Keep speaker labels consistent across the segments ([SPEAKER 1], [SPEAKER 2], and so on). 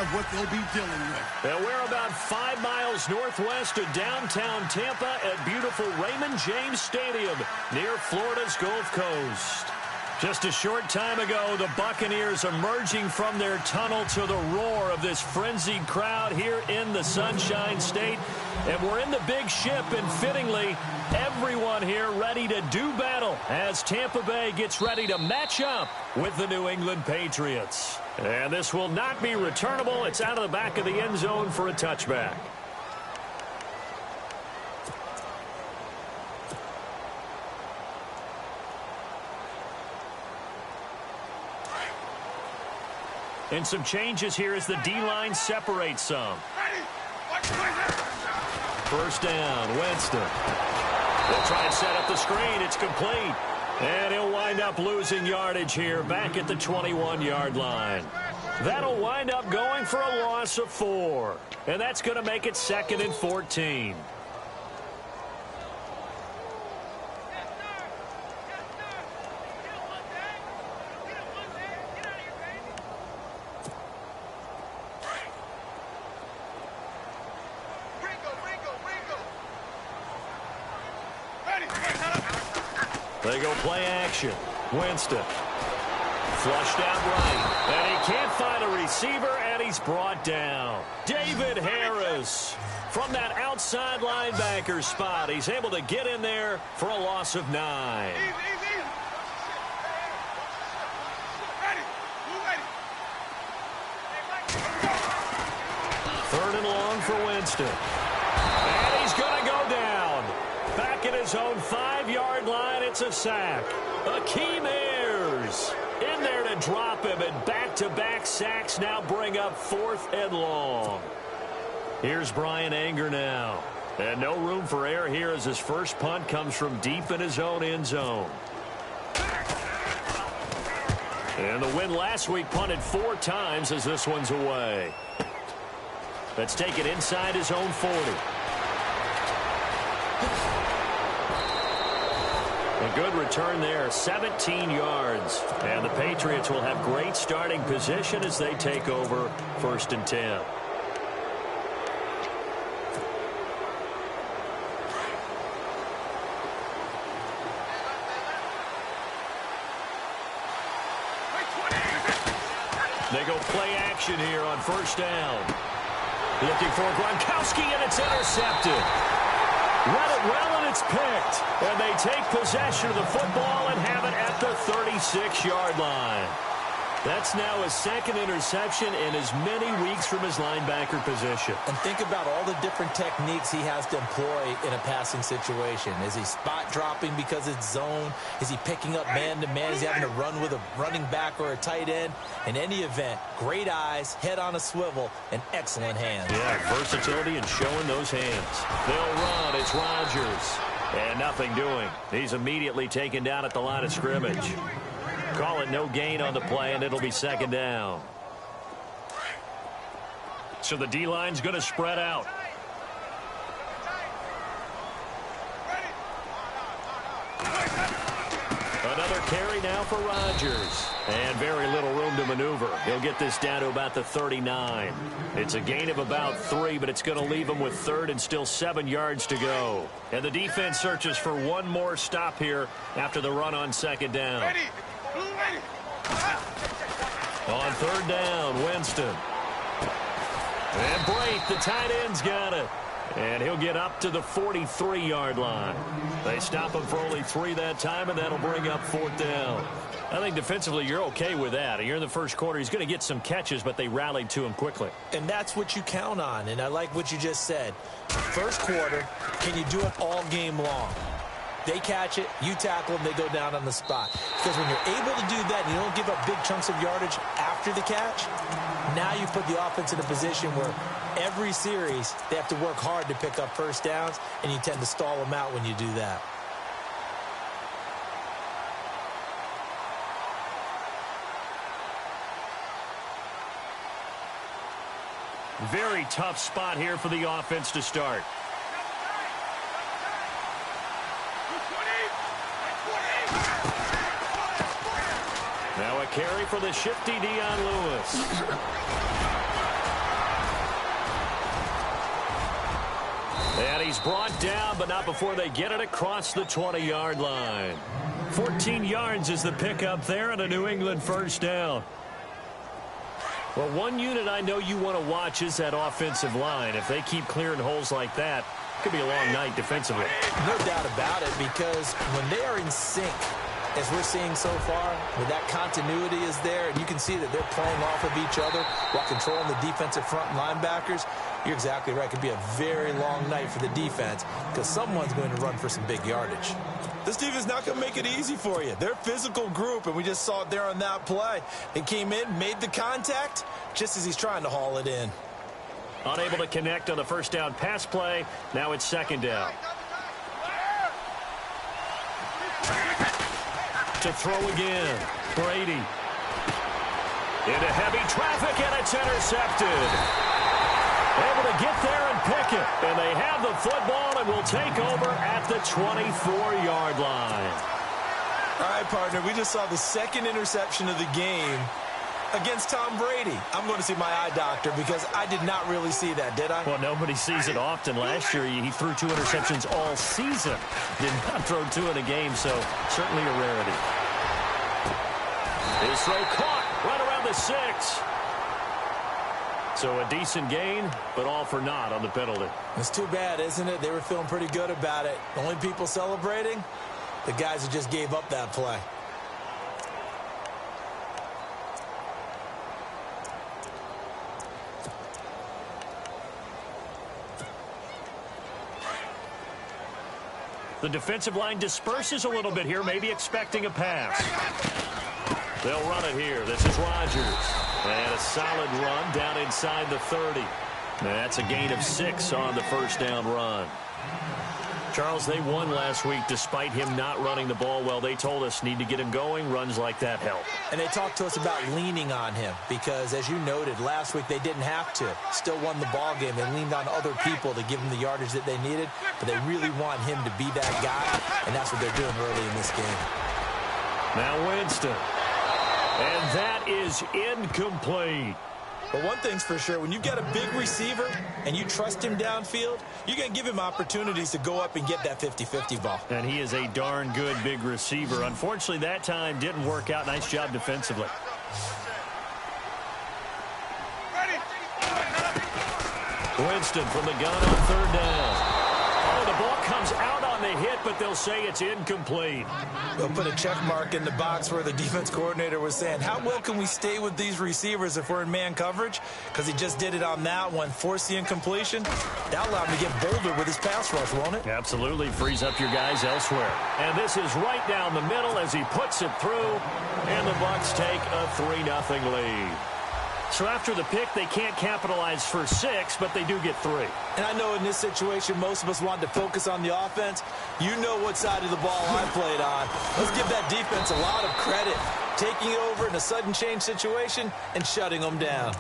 [SPEAKER 1] of what they'll be dealing with.
[SPEAKER 2] Well, we're about 5 miles northwest of downtown Tampa at beautiful Raymond James Stadium near Florida's Gulf Coast. Just a short time ago, the Buccaneers emerging from their tunnel to the roar of this frenzied crowd here in the Sunshine State. And we're in the big ship, and fittingly, everyone here ready to do battle as Tampa Bay gets ready to match up with the New England Patriots. And this will not be returnable. It's out of the back of the end zone for a touchback. And some changes here as the D-line separates some. First down, Winston. They'll try and set up the screen. It's complete. And he'll wind up losing yardage here back at the 21-yard line. That'll wind up going for a loss of 4. And that's going to make it 2nd and 14. They go play action. Winston. Flushed out right. And he can't find a receiver, and he's brought down. David Harris from that outside linebacker spot. He's able to get in there for a loss of 9. Third and long for Winston. And he's going to go down. Back at his own 5-yard line, it's a sack. Akeem Ayers in there to drop him, and back-to-back sacks now bring up 4th and long. Here's Brian Anger now. And no room for error here as his first punt comes from deep in his own end zone. And the win last week punted 4 times as this one's away. Let's take it inside his own 40. A good return there, 17 yards. And the Patriots will have great starting position as they take over 1st and 10. They go play action here on 1st down. Looking for Gronkowski, and it's intercepted. Read it well, and it's picked. And they take possession of the football and have it at the 36-yard line. That's now his 2nd interception in as many weeks from his linebacker position.
[SPEAKER 3] And think about all the different techniques he has to employ in a passing situation. Is he spot dropping because it's zone? Is he picking up man-to-man? Is he having to run with a running back or a tight end? In any event, great eyes, head on a swivel, and excellent hands.
[SPEAKER 2] Yeah, versatility and showing those hands. They'll run. It's Rodgers. And nothing doing. He's immediately taken down at the line of scrimmage. Call it no gain on the play, and it'll be 2nd down. So the D-line's going to spread out. Another carry now for Rodgers. And very little room to maneuver. He'll get this down to about the 39. It's a gain of about 3, but it's going to leave him with 3rd and still 7 yards to go. And the defense searches for one more stop here after the run on 2nd down. On 3rd down, Winston. And Brate, the tight end's got it. And he'll get up to the 43-yard line. They stop him for only 3 that time, and that'll bring up 4th down. I think defensively you're okay with that. You're in the first quarter. He's going to get some catches, but they rallied to him quickly.
[SPEAKER 3] And that's what you count on, and I like what you just said. First quarter, can you do it all game long? They catch it, you tackle them, they go down on the spot. Because when you're able to do that and you don't give up big chunks of yardage after the catch, now you put the offense in a position where every series they have to work hard to pick up first downs, and you tend to stall them out when you do that.
[SPEAKER 2] Very tough spot here for the offense to start. Now a carry for the shifty Dion Lewis. he's brought down, but not before they get it across the 20-yard line. 14 yards is the pickup there and a New England first down. Well, one unit I know you want to watch is that offensive line. If they keep clearing holes like that, it could be a long night defensively.
[SPEAKER 3] No doubt about it, because when they are in sync, as we're seeing so far, when that continuity is there, and you can see that they're playing off of each other while controlling the defensive front linebackers, you're exactly right. It could be a very long night for the defense because someone's going to run for some big yardage.
[SPEAKER 1] This defense is not going to make it easy for you. They're a physical group, and we just saw it there on that play. They came in, made the contact, just as he's trying to haul it in.
[SPEAKER 2] Unable to connect on the first down pass play. Now it's second down. To throw again. Brady. Into heavy traffic, and it's intercepted. Able to get there and pick it. And they have the football and will take over at the 24-yard line.
[SPEAKER 1] All right, partner, we just saw the second interception of the game against Tom Brady. I'm going to see my eye doctor because I did not really see that, did I?
[SPEAKER 2] Well, nobody sees it often. Last year, he threw 2 interceptions all season. Did not throw 2 in a game, so certainly a rarity. His throw caught right around the 6. So a decent gain, but all for naught on the penalty.
[SPEAKER 3] It's too bad, isn't it? They were feeling pretty good about it. The only people celebrating, the guys who just gave up that play.
[SPEAKER 2] The defensive line disperses a little bit here, maybe expecting a pass. They'll run it here. This is Rodgers. And a solid run down inside the 30. That's a gain of 6 on the first down run. Charles, they won last week despite him not running the ball well. They told us need to get him going. Runs like that help.
[SPEAKER 3] And they talked to us about leaning on him because, as you noted, last week they didn't have to. Still won the ball game. They leaned on other people to give them the yardage that they needed, but they really want him to be that guy, and that's what they're doing early in this game.
[SPEAKER 2] Now Winston. And that is incomplete.
[SPEAKER 1] But one thing's for sure, when you've got a big receiver and you trust him downfield, you're going to give him opportunities to go up and get that 50-50 ball.
[SPEAKER 2] And he is a darn good big receiver. Unfortunately, that time didn't work out. Nice job defensively. Winston from the gun on third down. Oh, the ball comes out on the hit, but they'll say it's incomplete.
[SPEAKER 1] They'll put a check mark in the box where the defense coordinator was saying, how well can we stay with these receivers if we're in man coverage? Because he just did it on that one, forced the incompletion. That'll allow him to get bolder with his pass rush, won't it?
[SPEAKER 2] Absolutely. Frees up your guys elsewhere. And this is right down the middle as he puts it through. And the Bucs take a 3-0 lead. So after the pick, they can't capitalize for 6, but they do get 3.
[SPEAKER 3] And I know in this situation, most of us wanted to focus on the offense. You know what side of the ball I played on. Let's give that defense a lot of credit. Taking it over in a sudden change situation and shutting them down.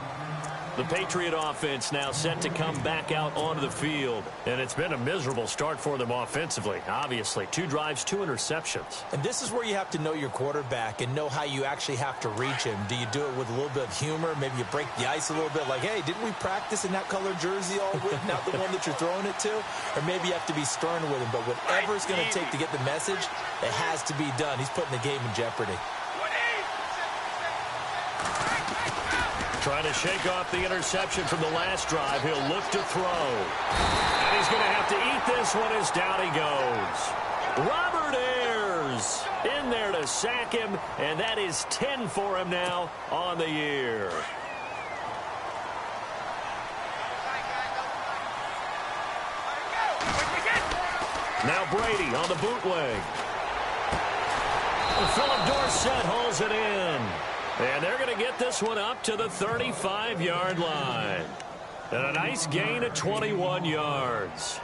[SPEAKER 2] The Patriot offense now set to come back out onto the field. And it's been a miserable start for them offensively, obviously. 2 drives, 2 interceptions.
[SPEAKER 3] And this is where you have to know your quarterback and know how you actually have to reach him. Do you do it with a little bit of humor? Maybe you break the ice a little bit like, hey, didn't we practice in that colored jersey all week, not the one that you're throwing it to? Or maybe you have to be stern with him. But whatever it's going to take to get the message, it has to be done. He's putting the game in jeopardy.
[SPEAKER 2] Trying to shake off the interception from the last drive. He'll look to throw. And he's going to have to eat this one as down he goes. Robert Ayers in there to sack him, and that is 10 for him now on the year. Now Brady on the bootleg. Philip Dorsett holds it in. And they're going to get this one up to the 35-yard line. And a nice gain of 21 yards.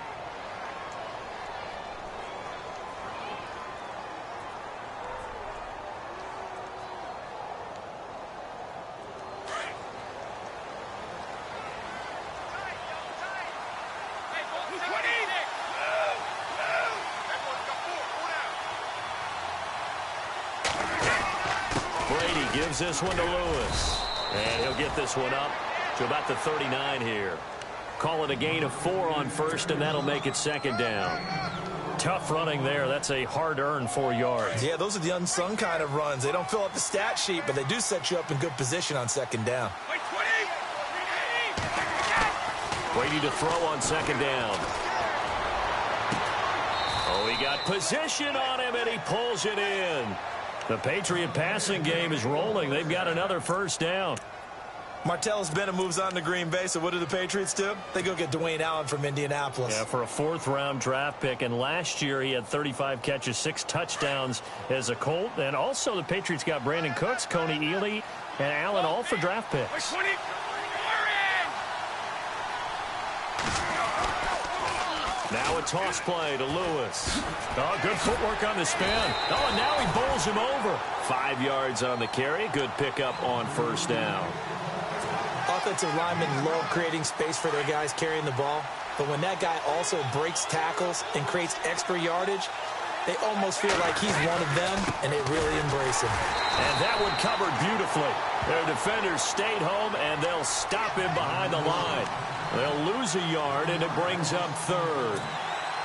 [SPEAKER 2] Gives this one to Lewis. And he'll get this one up to about the 39 here. Call it a gain of 4 on first, and that'll make it second down. Tough running there. That's a hard-earned 4 yards.
[SPEAKER 1] Yeah, those are the unsung kind of runs. They don't fill up the stat sheet, but they do set you up in good position on second down.
[SPEAKER 2] Brady to throw on second down. Oh, he got position on him, and he pulls it in. The Patriot passing game is rolling. They've got another first down.
[SPEAKER 1] Martellus Bennett moves on to Green Bay, so what do the Patriots do? They go get Dwayne Allen from Indianapolis.
[SPEAKER 2] Yeah, for a 4th-round draft pick, and last year he had 35 catches, 6 touchdowns as a Colt. And also the Patriots got Brandon Cooks, Coney Ealy, and Allen all for draft picks. Now a toss play to Lewis. Oh, good footwork on the spin. Oh, and now he bowls him over. 5 yards on the carry. Good pickup on first down.
[SPEAKER 3] Offensive linemen love creating space for their guys carrying the ball, but when that guy also breaks tackles and creates extra yardage, they almost feel like he's one of them, and they really embrace him.
[SPEAKER 2] And that one covered beautifully. Their defenders stayed home, and they'll stop him behind the line. They'll lose a yard, and it brings up 3rd.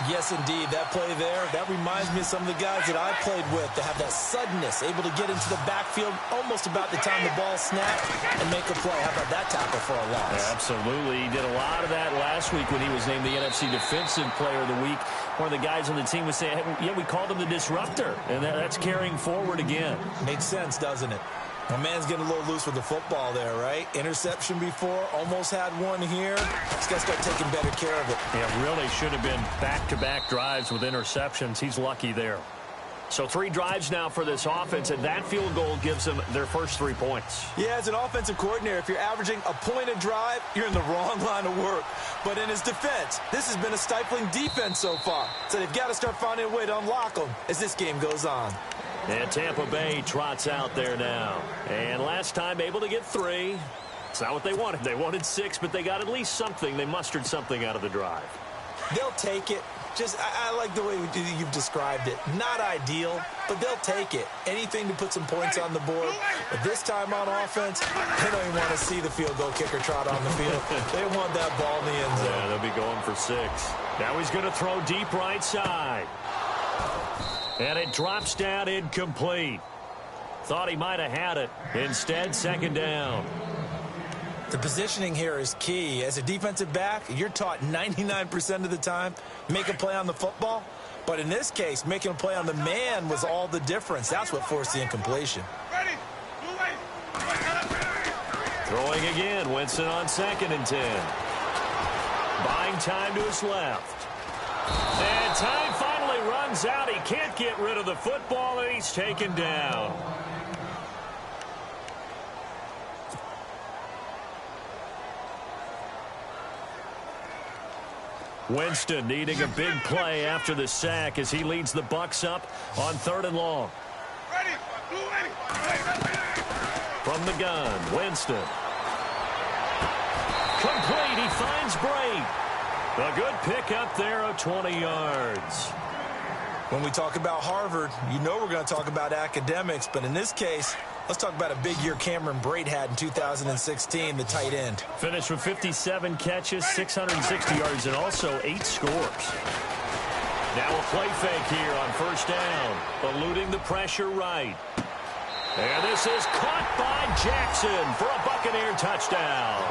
[SPEAKER 3] Yes, indeed. That play there, that reminds me of some of the guys that I played with that have that suddenness, able to get into the backfield almost about the time the ball snapped and make a play. How about that tackle for a loss?
[SPEAKER 2] Yeah, absolutely. He did a lot of that last week when he was named the NFC Defensive Player of the Week. One of the guys on the team was saying, hey, yeah, we called him the disruptor, and that's carrying forward again.
[SPEAKER 3] Makes sense, doesn't it?
[SPEAKER 1] My man's getting a little loose with the football there, right? Interception before, almost had one here. He's got to start taking better care of it.
[SPEAKER 2] Yeah, really should have been back-to-back drives with interceptions. He's lucky there. So 3 drives now for this offense, and that field goal gives them their first 3 points.
[SPEAKER 1] Yeah, as an offensive coordinator, if you're averaging a point a drive, you're in the wrong line of work. But in his defense, this has been a stifling defense so far. So they've got to start finding a way to unlock them as this game goes on.
[SPEAKER 2] And Tampa Bay trots out there now. And last time able to get 3. It's not what they wanted. They wanted 6, but they got at least something. They mustered something out of the drive.
[SPEAKER 3] They'll take it. I like the way you've described it. Not ideal, but they'll take it. Anything to put some points on the board. But this time on offense, they don't even want to see the field goal kicker trot on the field. They want that ball in the end zone.
[SPEAKER 2] Yeah, they'll be going for 6. Now he's going to throw deep right side. And it drops down incomplete. Thought he might have had it. Instead, second down.
[SPEAKER 3] The positioning here is key. As a defensive back, you're taught 99% of the time, make a play on the football. But in this case, making a play on the man was all the difference. That's what forced the incompletion.
[SPEAKER 2] Throwing again. Winston on 2nd and 10. Buying time to his left. And time finally runs out. He can't get rid of the football, and he's taken down. Winston needing a big play after the sack as he leads the Bucs up on 3rd and long. From the gun, Winston. Complete. He finds Bray. A good pickup there of 20 yards.
[SPEAKER 1] When we talk about Harvard, you know we're going to talk about academics, but in this case, let's talk about a big year Cameron Brate had in 2016, the tight end.
[SPEAKER 2] Finished with 57 catches, 660 yards, and also 8 scores. Now a play fake here on first down, eluding the pressure right. And this is caught by Jackson for a Buccaneer touchdown.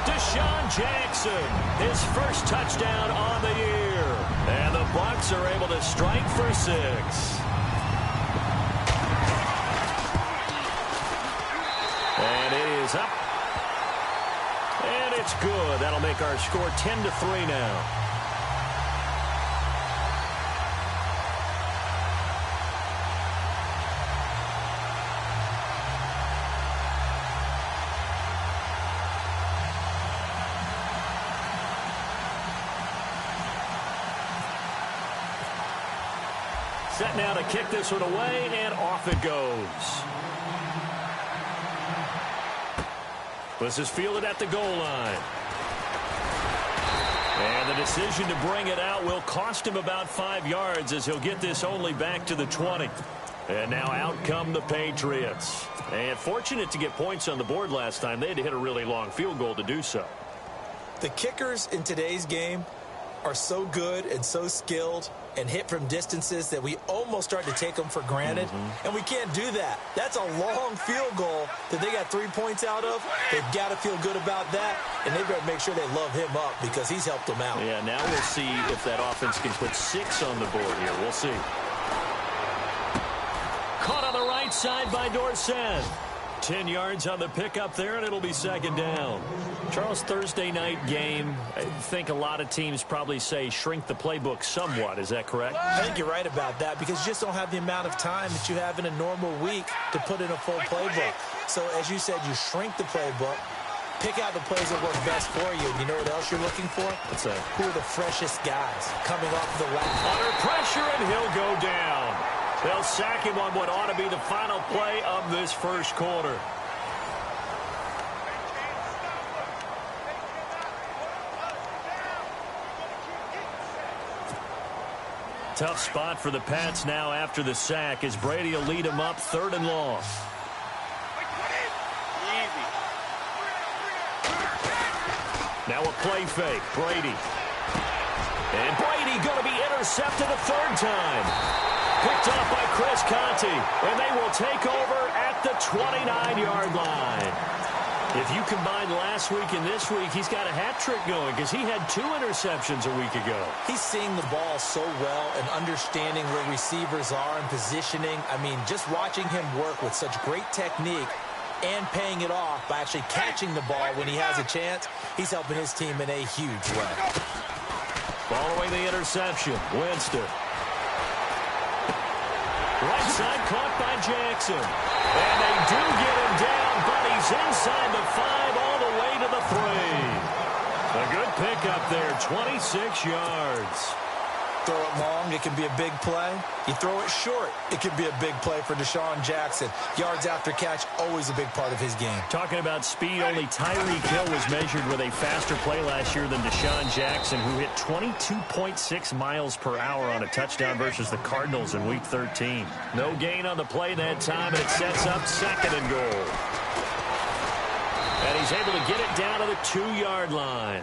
[SPEAKER 2] Deshaun Jackson, his first touchdown on the year. And the Bucs are able to strike for 6. And it is up. And it's good. That'll make our score 10-3 now. Set now to kick this one away, and off it goes. This is fielded at the goal line. And the decision to bring it out will cost him about 5 yards as he'll get this only back to the 20. And now out come the Patriots. And fortunate to get points on the board last time. They had to hit a really long field goal to do so.
[SPEAKER 3] The kickers in today's game are so good and so skilled and hit from distances that we almost start to take them for granted. And we can't do that. That's a long field goal that they got 3 points out of. They've got to feel good about that, and they better make sure they love him up because he's helped them out.
[SPEAKER 2] Yeah, now we'll see if that offense can put 6 on the board here. We'll see. Caught on the right side by Dorsett. 10 yards on the pickup there, and it'll be second down. Charles, Thursday night game, I think a lot of teams probably say shrink the playbook somewhat. Is that correct?
[SPEAKER 3] I think you're right about that because you just don't have the amount of time that you have in a normal week to put in a full playbook. So, as you said, you shrink the playbook, pick out the plays that work best for you. And you know what else you're looking for?
[SPEAKER 2] What's that?
[SPEAKER 3] Who are the freshest guys coming off the left?
[SPEAKER 2] Under pressure, and he'll go down. They'll sack him on what ought to be the final play of this first quarter. Tough spot for the Pats now after the sack as Brady will lead them up 3rd and long. Now a play fake. Brady. And Brady going to be intercepted a 3rd time. Picked off by Chris Conte, and they will take over at the 29-yard line. If you combine last week and this week, he's got a hat trick going because he had 2 interceptions a week ago.
[SPEAKER 3] He's seeing the ball so well and understanding where receivers are and positioning. I mean, just watching him work with such great technique and paying it off by actually catching the ball when he has a chance, he's helping his team in a huge way.
[SPEAKER 2] Following the interception, Winston. Right side caught by Jackson. And they do get him down, but he's inside the 5 all the way to the 3. A good pickup there, 26 yards.
[SPEAKER 3] Throw it long, it can be a big play. You throw it short, it can be a big play for Deshaun Jackson. Yards after catch, always a big part of his game.
[SPEAKER 2] Talking about speed, only Tyreek Hill was measured with a faster play last year than Deshaun Jackson, who hit 22.6 miles per hour on a touchdown versus the Cardinals in Week 13. No gain on the play that time, and it sets up 2nd and goal. And he's able to get it down to the 2-yard line.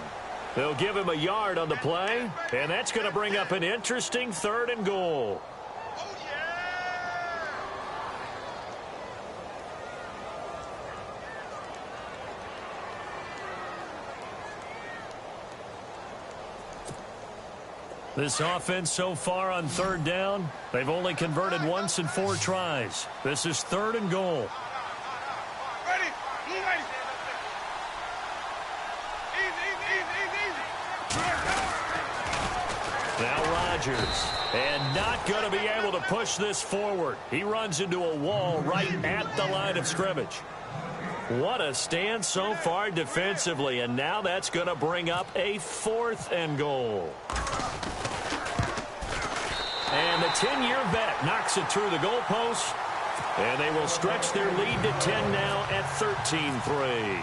[SPEAKER 2] They'll give him a yard on the play, and that's going to bring up an interesting 3rd and goal. This offense so far on 3rd down, they've only converted once in 4 tries. This is 3rd and goal. Now Rodgers, and not going to be able to push this forward. He runs into a wall right at the line of scrimmage. What a stand so far defensively, and now that's going to bring up a 4th and goal. And the 10-year vet knocks it through the goalpost, and they will stretch their lead to 10 now at 13-3.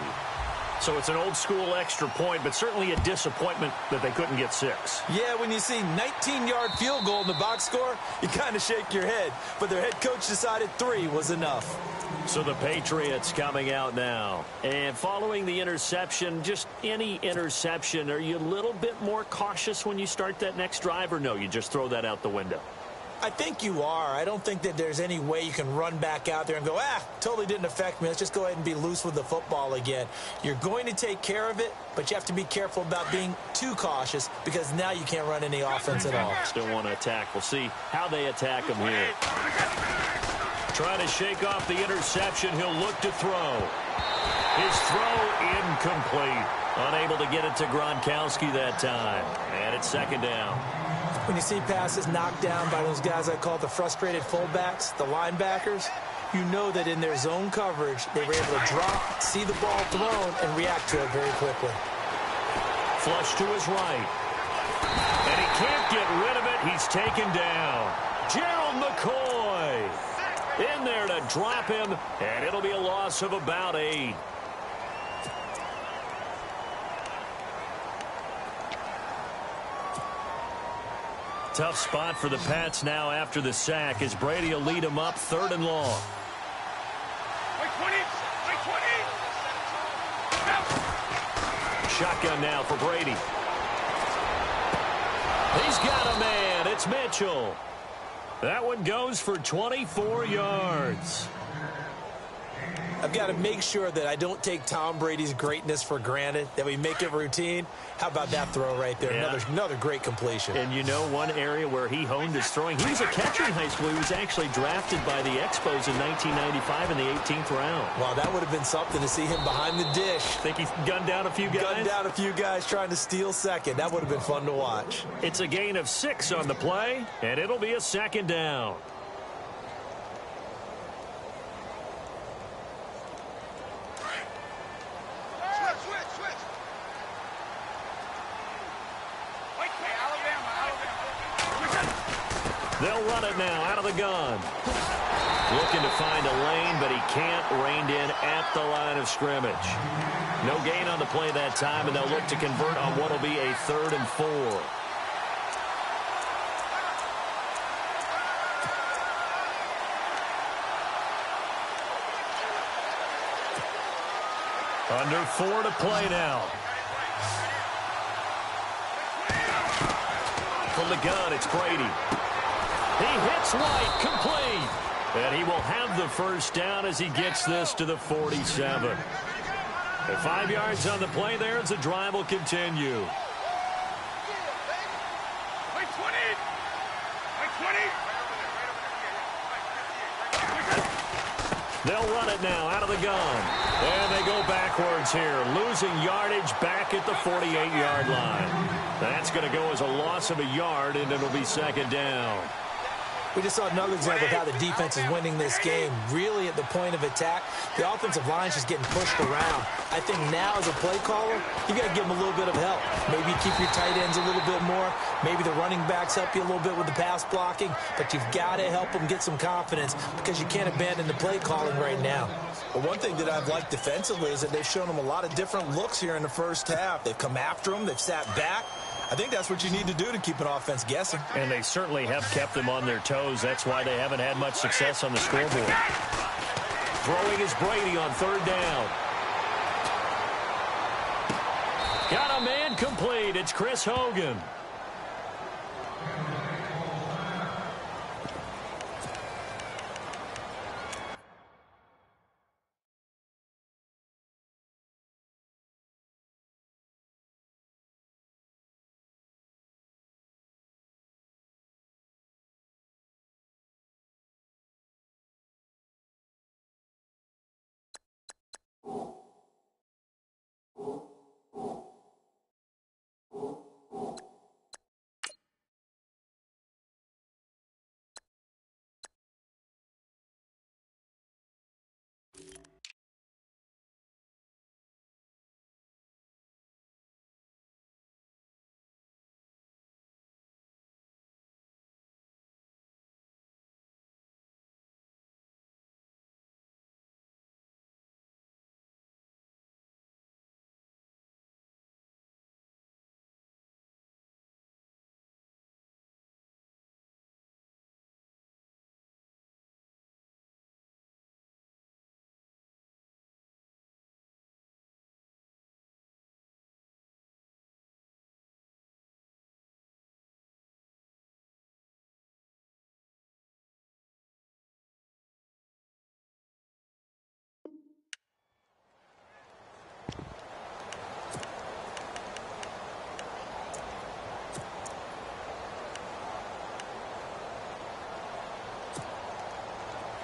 [SPEAKER 2] So it's an old-school extra point, but certainly a disappointment that they couldn't get 6.
[SPEAKER 3] Yeah, when you see 19-yard field goal in the box score, you kind of shake your head. But their head coach decided 3 was enough.
[SPEAKER 2] So the Patriots coming out now. And following the interception, just any interception, are you a little bit more cautious when you start that next drive, or no, you just throw that out the window?
[SPEAKER 3] I think you are. I don't think that there's any way you can run back out there and go, totally didn't affect me. Let's just go ahead and be loose with the football again. You're going to take care of it, but you have to be careful about being too cautious because now you can't run any offense at all.
[SPEAKER 2] Still want to attack. We'll see how they attack him here. Trying to shake off the interception. He'll look to throw. His throw incomplete. Unable to get it to Gronkowski that time. And it's 2nd down.
[SPEAKER 3] When you see passes knocked down by those guys I call the frustrated fullbacks, the linebackers, you know that in their zone coverage, they were able to drop, see the ball thrown, and react to it very quickly.
[SPEAKER 2] Flush to his right. And he can't get rid of it. He's taken down. Gerald McCoy in there to drop him, and it'll be a loss of about 8. Tough spot for the Pats now after the sack as Brady will lead them up 3rd and long. shotgun now for Brady. He's got a man. It's Mitchell. That one goes for 24 yards.
[SPEAKER 3] I've got to make sure that I don't take Tom Brady's greatness for granted, that we make it routine. How about that throw right there?
[SPEAKER 2] Yeah.
[SPEAKER 3] Another great completion.
[SPEAKER 2] And you know one area where he honed his throwing? He was a catcher in high school. He was actually drafted by the Expos in 1995 in the 18th round.
[SPEAKER 3] Wow, that would have been something to see him behind the dish.
[SPEAKER 2] Think he gunned down a few guys?
[SPEAKER 3] Gunned down a few guys trying to steal second. That would have been fun to watch.
[SPEAKER 2] It's a gain of 6 on the play, and it'll be a second down. They'll run it now out of the gun. Looking to find a lane, but he can't. Reined in at the line of scrimmage. No gain on the play that time, and they'll look to convert on what will be a 3rd and 4. Under 4 to play now. From the gun, it's Brady. He hits White, complete. And he will have the first down as he gets this to the 47. At 5 yards on the play there as the drive will continue. They'll run it now out of the gun. And they go backwards here, losing yardage back at the 48-yard line. That's going to go as a loss of a yard, and it'll be second down.
[SPEAKER 3] We just saw another example of how the defense is winning this game. Really at the point of attack, the offensive line's just getting pushed around. I think now as a play caller, you got to give them a little bit of help. Maybe keep your tight ends a little bit more. Maybe the running backs help you a little bit with the pass blocking. But you've got to help them get some confidence because you can't abandon the play calling right now.
[SPEAKER 1] Well, one thing that I've liked defensively is that they've shown them a lot of different looks here in the first half. They've come after them. They've sat back. I think that's what you need to do to keep an offense guessing.
[SPEAKER 2] And they certainly have kept them on their toes. That's why they haven't had much success on the scoreboard. Throwing is Brady on 3rd down. Got a man complete. It's Chris Hogan.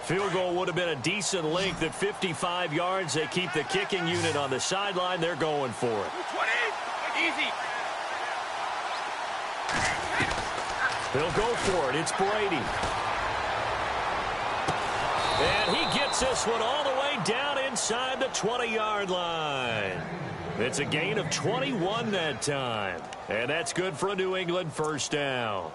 [SPEAKER 2] Field goal would have been a decent length at 55 yards. They keep the kicking unit on the sideline. They're going for it.
[SPEAKER 4] 20. Easy.
[SPEAKER 2] They'll go for it. It's Brady. And he gets this one all the way down inside the 20-yard line. It's a gain of 21 that time. And that's good for a New England first down.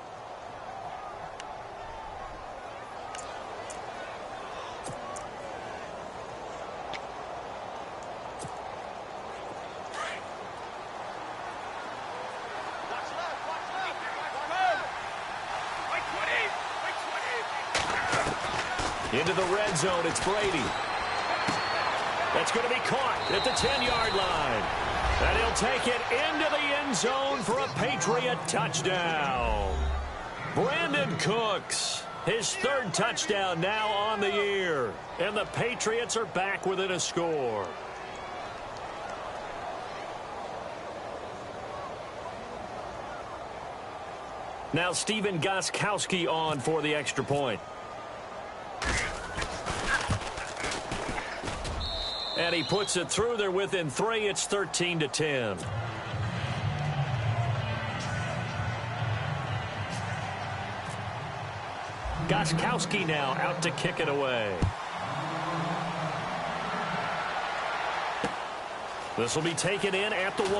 [SPEAKER 2] Into the red zone, it's Brady. That's going to be caught at the 10-yard line. And he'll take it into the end zone for a Patriot touchdown. Brandon Cooks, his third touchdown now on the year. And the Patriots are back within a score. Now Steven Gostkowski on for the extra point. And he puts it through. They're within 3. It's 13-10. Gostkowski now out to kick it away. This will be taken in at the 1.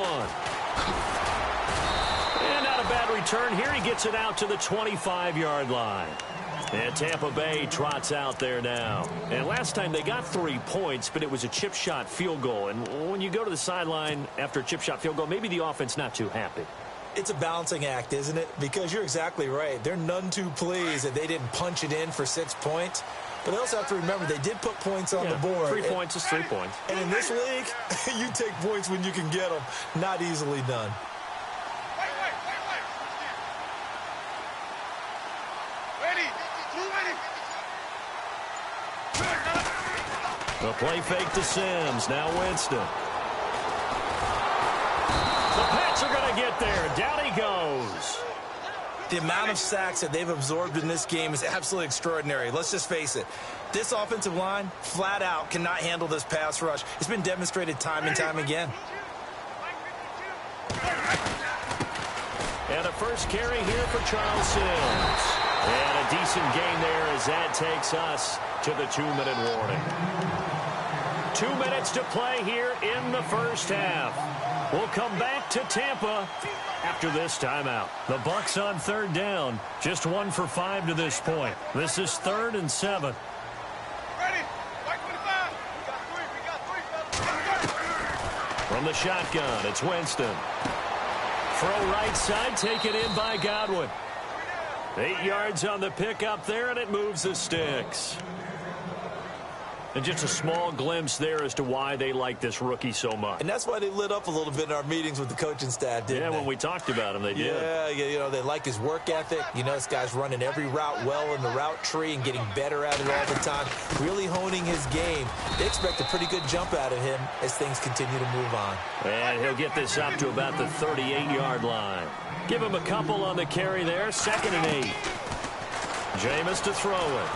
[SPEAKER 2] And not a bad return here. He gets it out to the 25-yard line. And Tampa Bay trots out there now. And last time they got 3 points, but it was a chip shot field goal. And when you go to the sideline after a chip shot field goal, maybe the offense not too happy.
[SPEAKER 3] It's a balancing act, isn't it? Because you're exactly right. They're none too pleased that they didn't punch it in for 6 points. But they also have to remember they did put points on the board.
[SPEAKER 2] 3 points is 3 points.
[SPEAKER 3] And in this league, you take points when you can get them. Not easily done.
[SPEAKER 2] The play fake to Sims. Now Winston. The Pats are going to get there. Down he goes.
[SPEAKER 3] The amount of sacks that they've absorbed in this game is absolutely extraordinary. Let's just face it. This offensive line, flat out, cannot handle this pass rush. It's been demonstrated time and time again.
[SPEAKER 2] And a first carry here for Charles Sims. And a decent gain there as that takes us to the 2-minute warning. 2 minutes to play here in the first half. We'll come back to Tampa after this timeout. The Bucs on third down. Just 1 for 5 to this point. This is 3rd and 7. From the shotgun, it's Winston. Throw right side, taken in by Godwin. 8 yards on the pickup there, and it moves the sticks. And just a small glimpse there as to why they like this rookie so much.
[SPEAKER 3] And that's why they lit up a little bit in our meetings with the coaching staff, didn't they?
[SPEAKER 2] Yeah, when we talked about him, they did.
[SPEAKER 3] Yeah, you know, they like his work ethic. You know, this guy's running every route well in the route tree and getting better at it all the time, really honing his game. They expect a pretty good jump out of him as things continue to move on.
[SPEAKER 2] And he'll get this up to about the 38-yard line. Give him a couple on the carry there. 2nd and 8. Jameis to throw it.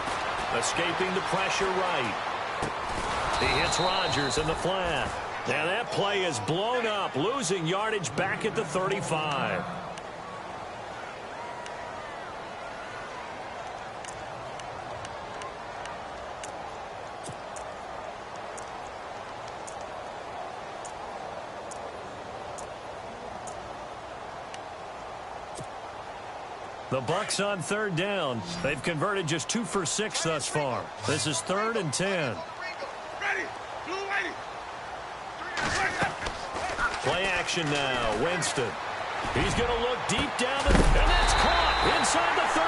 [SPEAKER 2] Escaping the pressure right. He hits Rodgers in the flat. Now that play is blown up, losing yardage back at the 35. The Bucs on third down. They've converted just 2 for 6 thus far. This is 3rd and 10. Play action now. Winston. He's going to look deep down, and that's caught inside the 30.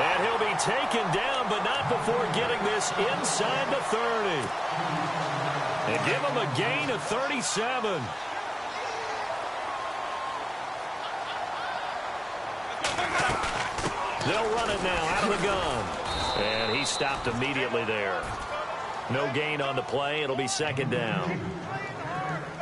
[SPEAKER 2] And he'll be taken down, but not before getting this inside the 30. And give him a gain of 37. They'll run it now out of the gun. And he stopped immediately there. No gain on the play. It'll be 2nd down.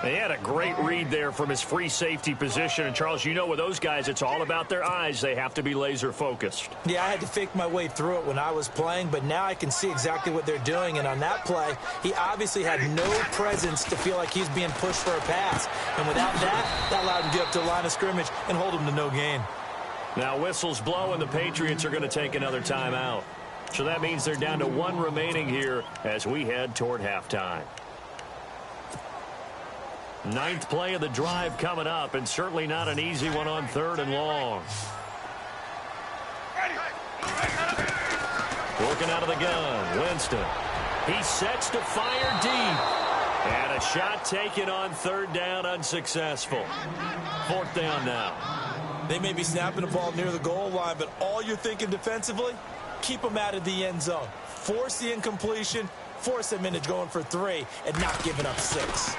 [SPEAKER 2] He had a great read there from his free safety position. And, Charles, you know with those guys, it's all about their eyes. They have to be laser focused.
[SPEAKER 3] Yeah, I had to fake my way through it when I was playing, but now I can see exactly what they're doing. And on that play, he obviously had no presence to feel like he's being pushed for a pass. And without that, that allowed him to get up to the line of scrimmage and hold him to no gain.
[SPEAKER 2] Now whistles blow, and the Patriots are going to take another timeout. So that means they're down to 1 remaining here as we head toward halftime. 9th play of the drive coming up, and certainly not an easy one on 3rd and long. Working out of the gun, Winston. He sets to fire deep. And a shot taken on 3rd down, unsuccessful. 4th down now.
[SPEAKER 3] They may be snapping the ball near the goal line, but all you're thinking defensively, keep them out of the end zone. Force the incompletion, force them into going for 3, and not giving up 6.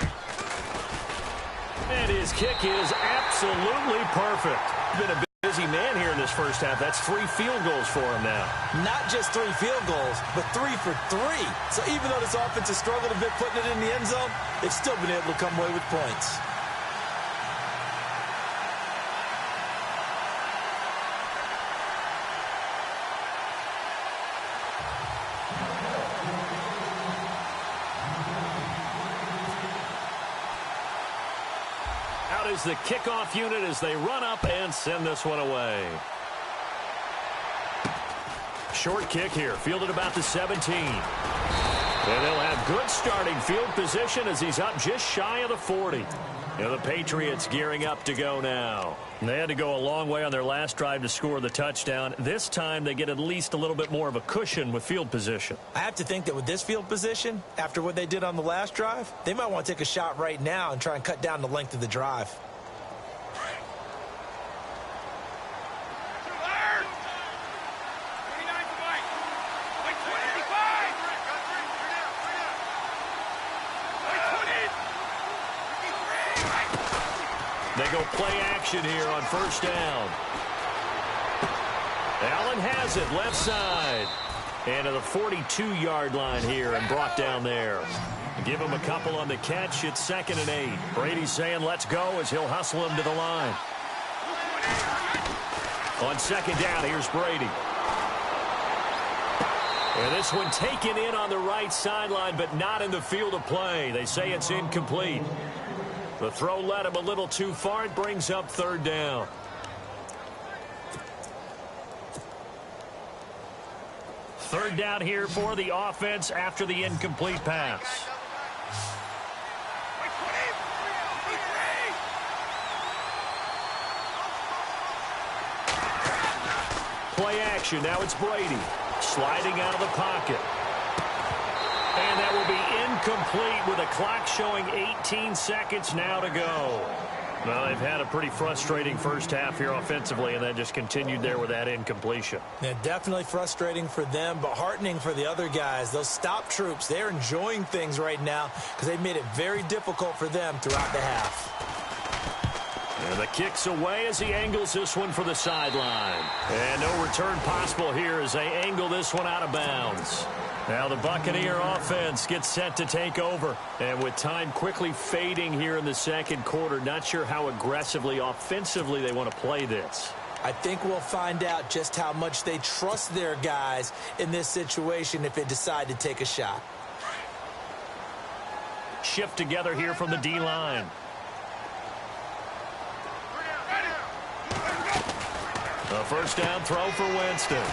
[SPEAKER 2] And his kick is absolutely perfect. Been a busy man here in this first half. That's 3 field goals for him now.
[SPEAKER 3] Not just 3 field goals, but 3 for 3. So even though this offense has struggled a bit putting it in the end zone, they've still been able to come away with points.
[SPEAKER 2] Out is the kickoff unit as they run up and send this one away. Short kick here, fielded about the 17. And they'll have good starting field position as he's up just shy of the 40. And the Patriots gearing up to go now. And they had to go a long way on their last drive to score the touchdown. This time they get at least a little bit more of a cushion with field position.
[SPEAKER 3] I have to think that with this field position, after what they did on the last drive, they might want to take a shot right now and try and cut down the length of the drive.
[SPEAKER 2] They go play action here on first down. Allen has it left side. And to the 42-yard line here and brought down there. Give him a couple on the catch. It's 2nd and 8. Brady's saying let's go as he'll hustle him to the line. On 2nd down, here's Brady. And this one taken in on the right sideline, but not in the field of play. They say it's incomplete. The throw led him a little too far. It brings up 3rd down. Third down here for the offense after the incomplete pass. Play action. Now it's Brady. Sliding out of the pocket. And that will be incomplete with a clock showing 18 seconds now to go. Well, they've had a pretty frustrating first half here offensively, and then just continued there with that incompletion.
[SPEAKER 3] Yeah, definitely frustrating for them, but heartening for the other guys. Those stop troops, they're enjoying things right now because they've made it very difficult for them throughout the half.
[SPEAKER 2] And the kick's away as he angles this one for the sideline. And no return possible here as they angle this one out of bounds. Now the Buccaneer offense gets set to take over. And with time quickly fading here in the second quarter, not sure how aggressively, offensively they want to play this.
[SPEAKER 3] I think we'll find out just how much they trust their guys in this situation if they decide to take a shot.
[SPEAKER 2] Shift together here from the D-line. A first down throw for Winston.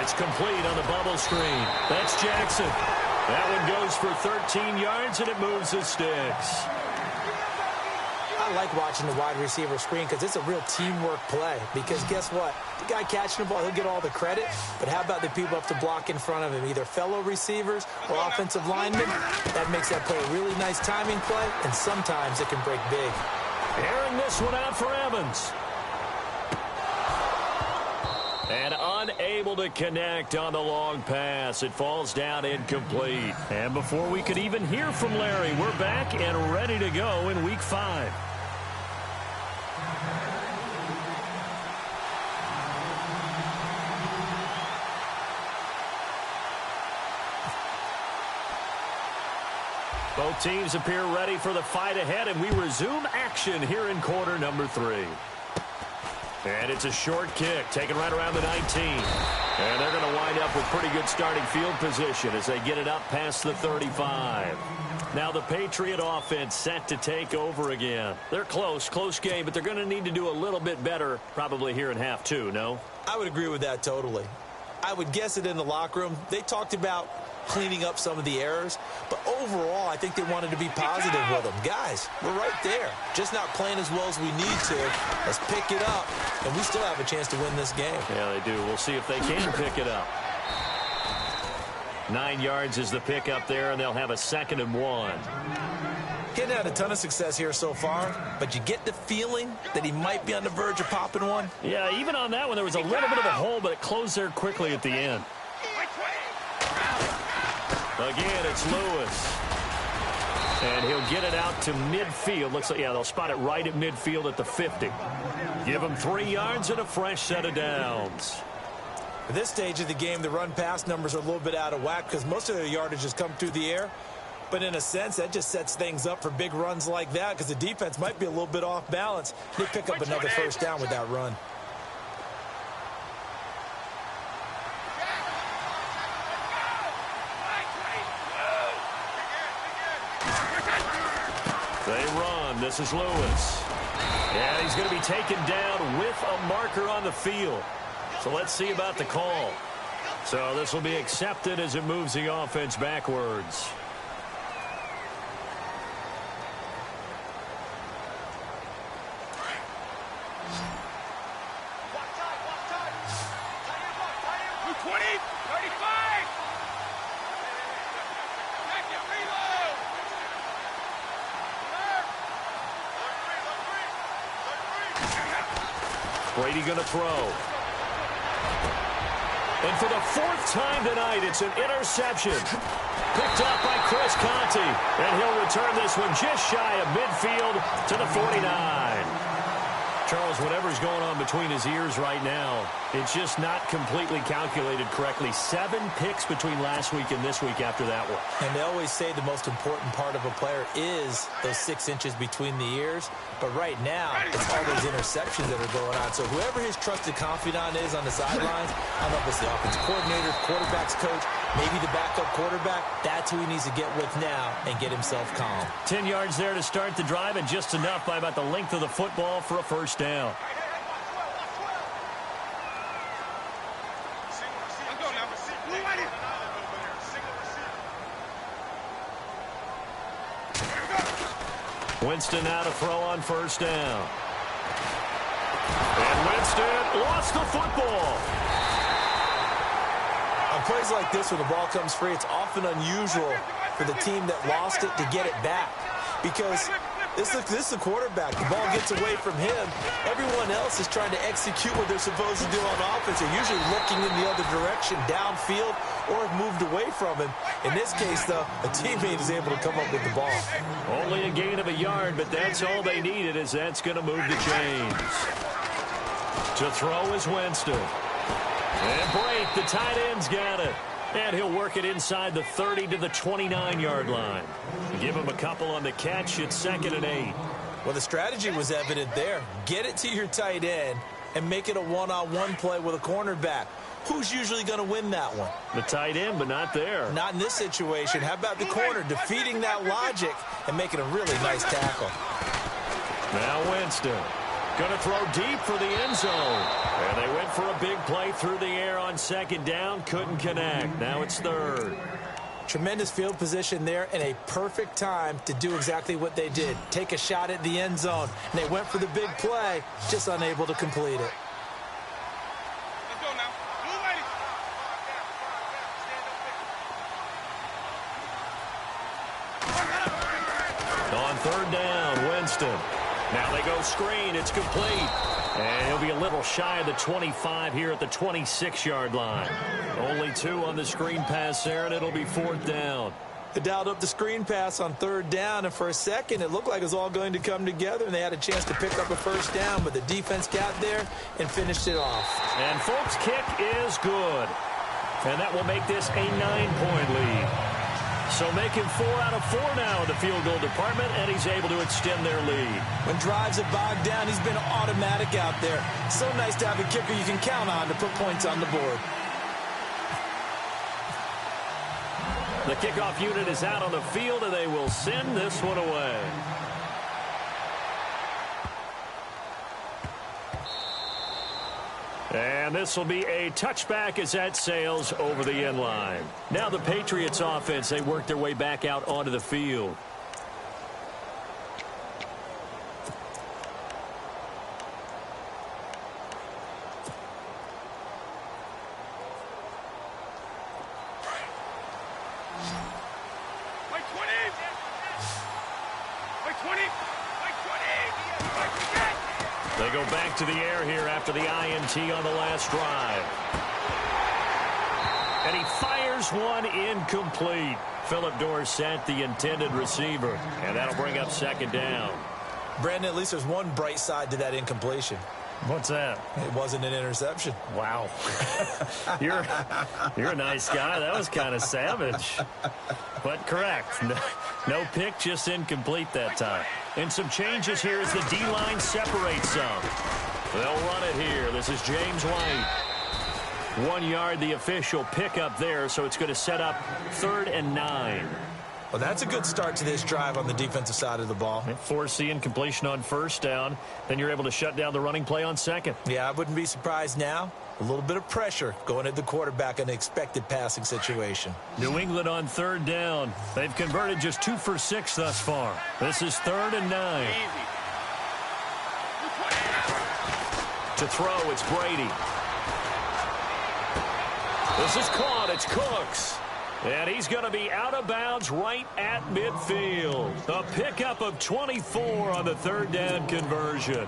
[SPEAKER 2] It's complete on the bubble screen. That's Jackson. That one goes for 13 yards, and it moves the sticks.
[SPEAKER 3] I like watching the wide receiver screen because it's a real teamwork play. Because guess what? The guy catching the ball, he'll get all the credit. But how about the people up to block in front of him, either fellow receivers or offensive linemen? That makes that play a really nice timing play, and sometimes it can break big.
[SPEAKER 2] Airing this one out for Evans. And unable to connect on the long pass. It falls down incomplete. And before we could even hear from Larry, we're back and ready to go in Week 5. Both teams appear ready for the fight ahead, and we resume action here in quarter number 3. And it's a short kick, taken right around the 19. And they're going to wind up with pretty good starting field position as they get it up past the 35. Now the Patriot offense set to take over again. They're close game, but they're going to need to do a little bit better probably here in half 2, no?
[SPEAKER 3] I would agree with that totally. I would guess it in the locker room. They talked about cleaning up some of the errors, but overall I think they wanted to be positive with them. Guys, we're right there, just not playing as well as we need to. Let's pick it up, and we still have a chance to win this game.
[SPEAKER 2] Yeah, they do. We'll see if they can pick it up. 9 yards is the pickup there, and they'll have a 2nd and 1.
[SPEAKER 3] Getting had a ton of success here so far, but you get the feeling that he might be on the verge of popping one.
[SPEAKER 2] Yeah, even on that one, there was a little bit of a hole, but it closed there quickly at the end. Again, it's Lewis. And he'll get it out to midfield. Looks like, yeah, they'll spot it right at midfield at the 50. Give him 3 yards and a fresh set of downs.
[SPEAKER 3] At this stage of the game, the run-pass numbers are a little bit out of whack because most of their yardage has come through the air. But in a sense, that just sets things up for big runs like that because the defense might be a little bit off balance. They pick up another first down with that run.
[SPEAKER 2] They run. This is Lewis. And he's going to be taken down with a marker on the field. So let's see about the call. So this will be accepted as it moves the offense backwards. Brady going to throw. And for the 4th time tonight, it's an interception. Picked up by Chris Conte. And he'll return this one just shy of midfield to the 49. Charles, whatever's going on between his ears right now, it's just not completely calculated correctly. 7 picks between last week and this week after that one.
[SPEAKER 3] And they always say the most important part of a player is those 6 inches between the ears. But right now, it's all those interceptions that are going on. So whoever his trusted confidant is on the sidelines, I don't know if it's the offensive coordinator, quarterback's coach, maybe the backup quarterback, that's who he needs to get with now and get himself calm.
[SPEAKER 2] 10 yards there to start the drive, and just enough by about the length of the football for a first down. Winston now to throw on first down. And Winston lost the football.
[SPEAKER 3] On plays like this where the ball comes free, it's often unusual for the team that lost it to get it back. Because this is the quarterback. The ball gets away from him. Everyone else is trying to execute what they're supposed to do on offense. They're usually looking in the other direction, downfield, or have moved away from him. In this case, though, a teammate is able to come up with the ball.
[SPEAKER 2] Only a gain of a yard, but that's all they needed, as that's going to move the chains. To throw is Winston. And break, the tight end's got it. And he'll work it inside the 30 to the 29-yard line. Give him a couple on the catch. It's 2nd and 8.
[SPEAKER 3] Well, the strategy was evident there. Get it to your tight end and make it a one-on-one play with a cornerback. Who's usually going to win that one?
[SPEAKER 2] The tight end, but not there.
[SPEAKER 3] Not in this situation. How about the corner defeating that logic and making a really nice tackle?
[SPEAKER 2] Now Winston. Going to throw deep for the end zone. And they went for a big play through the air on 2nd down. Couldn't connect. Now it's 3rd.
[SPEAKER 3] Tremendous field position there and a perfect time to do exactly what they did. Take a shot at the end zone. And they went for the big play, just unable to complete it.
[SPEAKER 4] Let's go now. Blue lady.
[SPEAKER 2] On 3rd down, Winston. Now they go screen. It's complete. And he'll be a little shy of the 25 here at the 26-yard line. Only 2 on the screen pass there, and it'll be 4th down.
[SPEAKER 3] They dialed up the screen pass on 3rd down, and for a second, it looked like it was all going to come together, and they had a chance to pick up a first down, but the defense got there and finished it off.
[SPEAKER 2] And folks, kick is good. And that will make this a 9-point lead. So making 4 out of 4 now in the field goal department, and he's able to extend their lead.
[SPEAKER 3] When drives are bogged down, he's been automatic out there. So nice to have a kicker you can count on to put points on the board.
[SPEAKER 2] The kickoff unit is out on the field, and they will send this one away. And this will be a touchback as that sails over the end line. Now the Patriots offense, they work their way back out onto the field. They go back to the air here after the INT on the last drive. And he fires Here's one incomplete. Philip Dorsett, the intended receiver. And that'll bring up second down.
[SPEAKER 3] Brandon, at least there's one bright side to that incompletion.
[SPEAKER 2] What's that?
[SPEAKER 3] It wasn't an interception.
[SPEAKER 2] Wow. You're a nice guy. That was kind of savage. But correct. No pick, just incomplete that time. And some changes here as the D-line separates some. They'll run it here. This is James White. 1 yard, the official pickup there, so it's going to set up 3rd and 9.
[SPEAKER 3] Well, that's a good start to this drive on the defensive side of the ball.
[SPEAKER 2] Force the incompletion on first down. Then you're able to shut down the running play on second.
[SPEAKER 3] Yeah, I wouldn't be surprised now. A little bit of pressure going at the quarterback in an expected passing situation.
[SPEAKER 2] New England on 3rd down. They've converted just 2 for 6 thus far. This is 3rd and 9. To throw, it's Brady. This is caught. It's Cooks. And he's going to be out of bounds right at midfield. A pickup of 24 on the 3rd down conversion.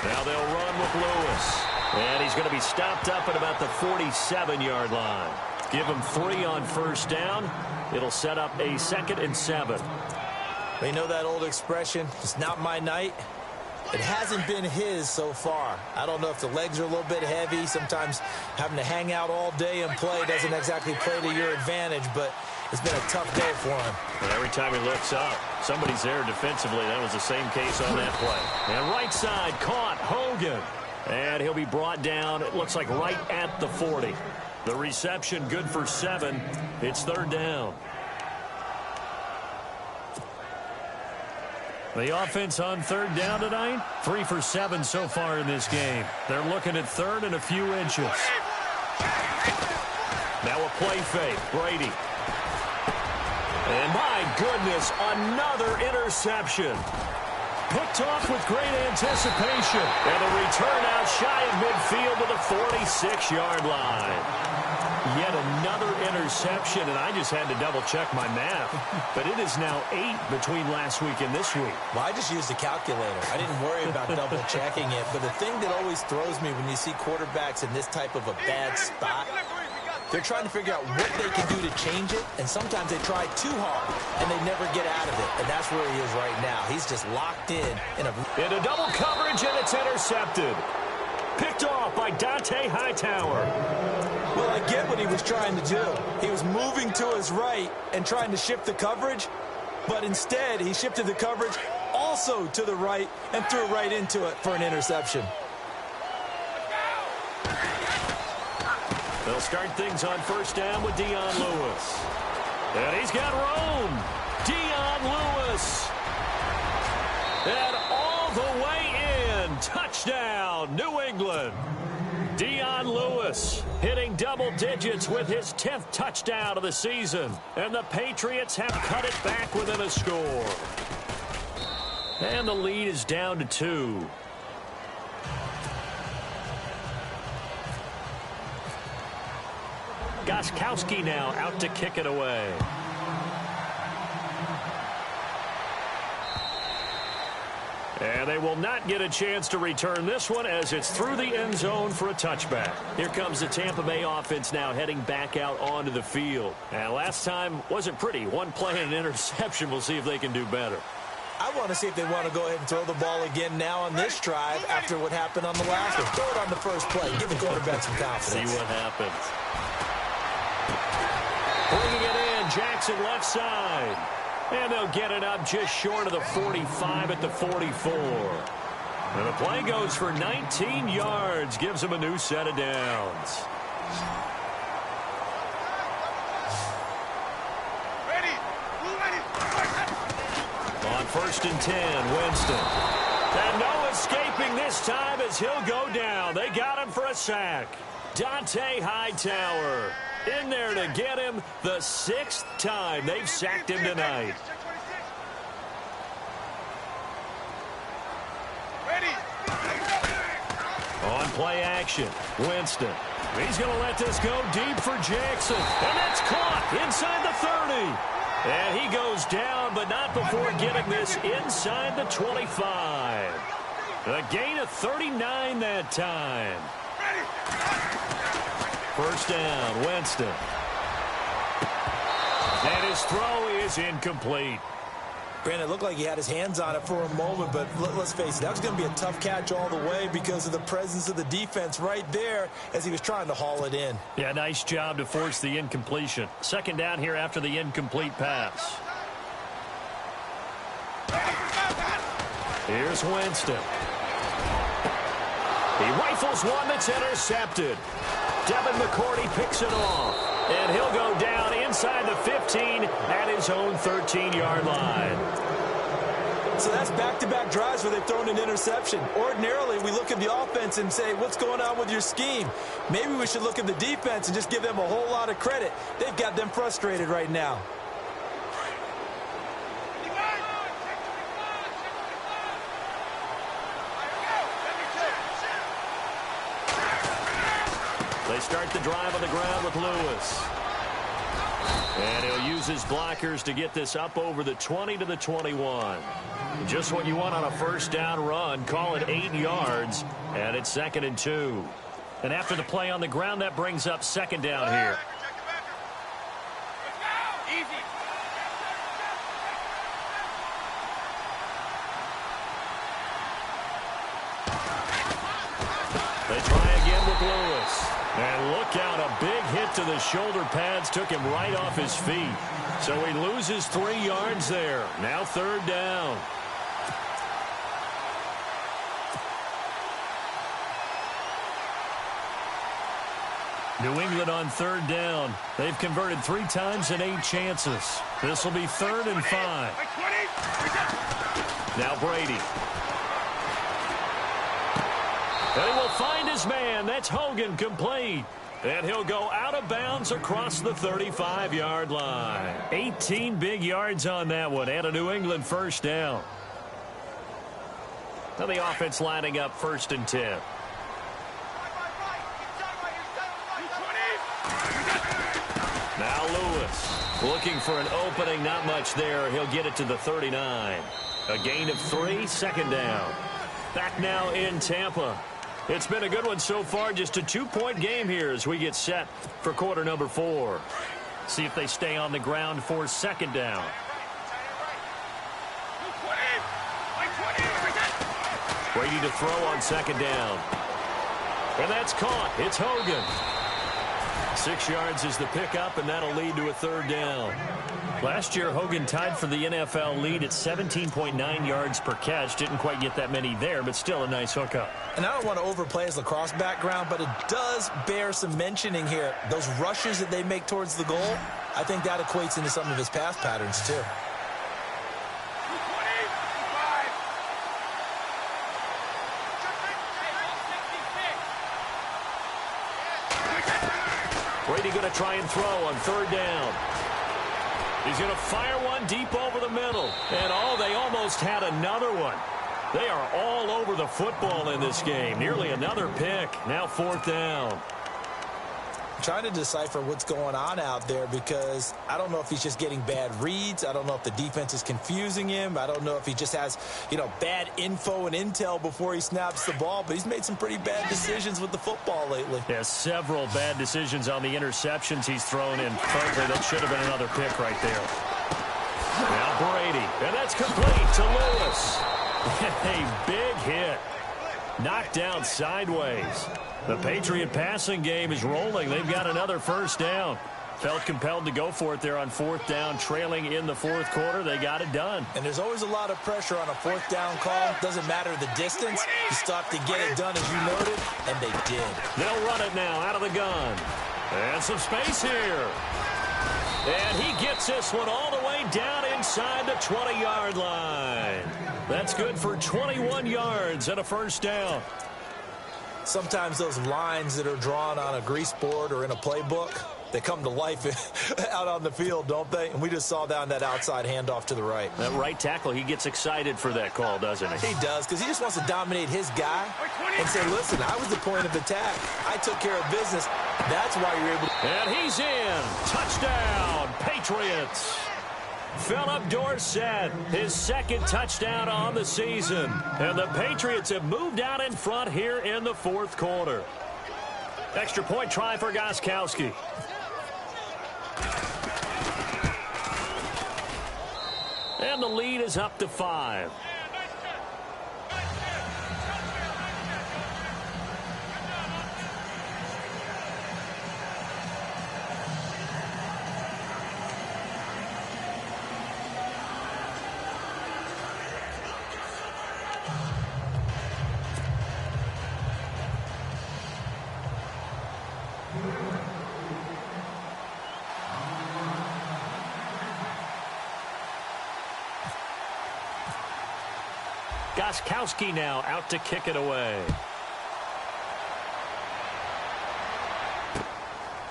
[SPEAKER 2] Now they'll run with Lewis. And he's going to be stopped up at about the 47-yard line. Give him 3 on first down. It'll set up a 2nd and 7.
[SPEAKER 3] You know that old expression, it's not my night? It hasn't been his so far. I don't know if the legs are a little bit heavy. Sometimes having to hang out all day and play doesn't exactly play to your advantage, but it's been a tough day for him.
[SPEAKER 2] And every time he looks up, somebody's there defensively. That was the same case on that play. And right side caught Hogan. And he'll be brought down, it looks like right at the 40. The reception good for 7. It's 3rd down. The offense on 3rd down tonight, 3 for 7 so far in this game. They're looking at 3rd and a few inches. Now a play fake, Brady. And my goodness, another interception. Picked off with great anticipation. And a return out shy of midfield to the 46-yard line. Yet another interception, and I just had to double-check my math. But it is now 8 between last week and this week.
[SPEAKER 3] Well, I just used a calculator. I didn't worry about double-checking it. But the thing that always throws me when you see quarterbacks in this type of a bad spot, they're trying to figure out what they can do to change it, and sometimes they try too hard, and they never get out of it. And that's where he is right now. He's just locked in
[SPEAKER 2] a double coverage, and it's intercepted. Picked off by Dante Hightower.
[SPEAKER 3] Well, I get what he was trying to do. He was moving to his right and trying to shift the coverage, but instead he shifted the coverage also to the right and threw right into it for an interception.
[SPEAKER 2] They'll start things on first down with Dion Lewis. And he's got room. Dion Lewis. And all the way in. Touchdown, New England. Dion Lewis hitting double digits with his 10th touchdown of the season. And the Patriots have cut it back within a score. And the lead is down to 2. Gostkowski now out to kick it away. And they will not get a chance to return this one as it's through the end zone for a touchback. Here comes the Tampa Bay offense now heading back out onto the field. And last time wasn't pretty. One play and an interception. We'll see if they can do better.
[SPEAKER 3] I want to see if they want to go ahead and throw the ball again now on this drive after what happened on the last one. Throw it on the first play. Give the quarterback some confidence.
[SPEAKER 2] See what happens. Bringing it in, Jackson left side. And they'll get it up just short of the 45 at the 44. And the play goes for 19 yards. Gives them a new set of downs.
[SPEAKER 4] Ready.
[SPEAKER 2] On 1st and 10, Winston. And no escaping this time as he'll go down. They got him for a sack. Dante Hightower. In there to get him the 6th time they've sacked him tonight. On play action, Winston. He's going to let this go deep for Jackson. And that's caught inside the 30. And he goes down, but not before getting this inside the 25. A gain of 39 that time. First down, Winston. And his throw is incomplete.
[SPEAKER 3] Brandon, it looked like he had his hands on it for a moment, but let's face it, that was going to be a tough catch all the way because of the presence of the defense right there as he was trying to haul it in.
[SPEAKER 2] Yeah, nice job to force the incompletion. Second down here after the incomplete pass. Here's Winston. He rifles one that's intercepted. Devin McCourty picks it off. And he'll go down inside the 15 at his own 13-yard line.
[SPEAKER 3] So that's back-to-back drives where they've thrown an interception. Ordinarily, we look at the offense and say, what's going on with your scheme? Maybe we should look at the defense and just give them a whole lot of credit. They've got them frustrated right now.
[SPEAKER 2] They start the drive on the ground with Lewis. And he'll use his blockers to get this up over the 20 to the 21. Just what you want on a first down run. Call it 8 yards. And it's 2nd and 2. And after the play on the ground, that brings up second down here. They try again with Lewis. And look out, a big hit to the shoulder pads took him right off his feet. So he loses 3 yards there. Now third down. New England on third down. They've converted 3 times in 8 chances. This will be 3rd and 5. Now Brady. And he will find his man. That's Hogan, complete. And he'll go out of bounds across the 35-yard line. 18 big yards on that one, and a New England first down. Now the offense lining up 1st and 10. Now Lewis looking for an opening, not much there. He'll get it to the 39. A gain of 3, 2nd down. Back now in Tampa. It's been a good one so far, just a 2-point game here as we get set for quarter number 4. See if they stay on the ground for 2nd down. Brady to throw on 2nd down. And that's caught. It's Hogan. 6 yards is the pickup, and that'll lead to a 3rd down. Last year, Hogan tied for the NFL lead at 17.9 yards per catch. Didn't quite get that many there, but still a nice hookup.
[SPEAKER 3] And I don't want to overplay his lacrosse background, but it does bear some mentioning here. Those rushes that they make towards the goal, I think that equates into some of his pass patterns, too.
[SPEAKER 2] Brady going to try and throw on 3rd down. He's going to fire one deep over the middle. And, they almost had another one. They are all over the football in this game. Nearly another pick. Now 4th down.
[SPEAKER 3] I'm trying to decipher what's going on out there because I don't know if he's just getting bad reads. I don't know if the defense is confusing him. I don't know if he just has, bad info and intel before he snaps the ball. But he's made some pretty bad decisions with the football lately.
[SPEAKER 2] Yeah, several bad decisions on the interceptions he's thrown in. Frankly, that should have been another pick right there. Now Brady. And that's complete to Lewis. A big hit. Knocked down sideways. The Patriot passing game is rolling. They've got another first down. Felt compelled to go for it there on 4th down, trailing in the 4th quarter. They got it done.
[SPEAKER 3] And there's always a lot of pressure on a 4th down call. Doesn't matter the distance. You still have to get it done, as you noted, and they did.
[SPEAKER 2] They'll run it now out of the gun. And some space here. And he gets this one all the way down inside the 20-yard line. That's good for 21 yards and a first down.
[SPEAKER 3] Sometimes those lines that are drawn on a grease board or in a playbook, They come to life out on the field, don't they? And we just saw that on that outside handoff to the right.
[SPEAKER 2] That right tackle, he gets excited for that call, doesn't he?
[SPEAKER 3] He does, because he just wants to dominate his guy and say, listen, I was the point of attack. I took care of business. That's why you're able to.
[SPEAKER 2] And he's in. Touchdown, Patriots. Philip Dorsett, his second touchdown on the season. And the Patriots have moved out in front here in the fourth quarter. Extra point try for Gostkowski. And the lead is up to 5. Gostkowski now out to kick it away.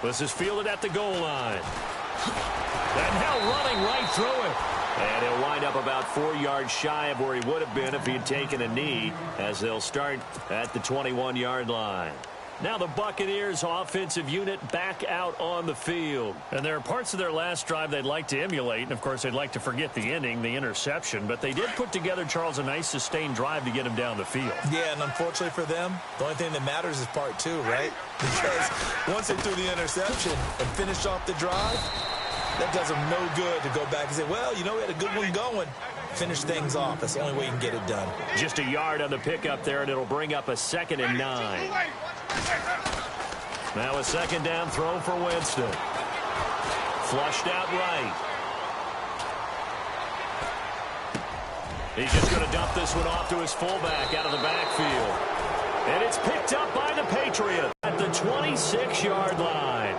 [SPEAKER 2] This is fielded at the goal line. And now running right through it. And he'll wind up about 4 yards shy of where he would have been if he had taken a knee, as they'll start at the 21-yard line. Now the Buccaneers offensive unit back out on the field. And there are parts of their last drive they'd like to emulate. And, of course, they'd like to forget the ending, the interception. But they did put together, Charles, a nice sustained drive to get him down the field.
[SPEAKER 3] Yeah, and unfortunately for them, the only thing that matters is part 2, right? Because once they threw the interception and finished off the drive, that does them no good to go back and say, well, you know, we had a good one going. Finish things off. That's the only way you can get it done.
[SPEAKER 2] Just a yard on the pickup there, and it'll bring up a 2nd and 9. Now a 2nd down throw for Winston. Flushed out right. He's just going to dump this one off to his fullback out of the backfield. And it's picked up by the Patriots at the 26-yard line.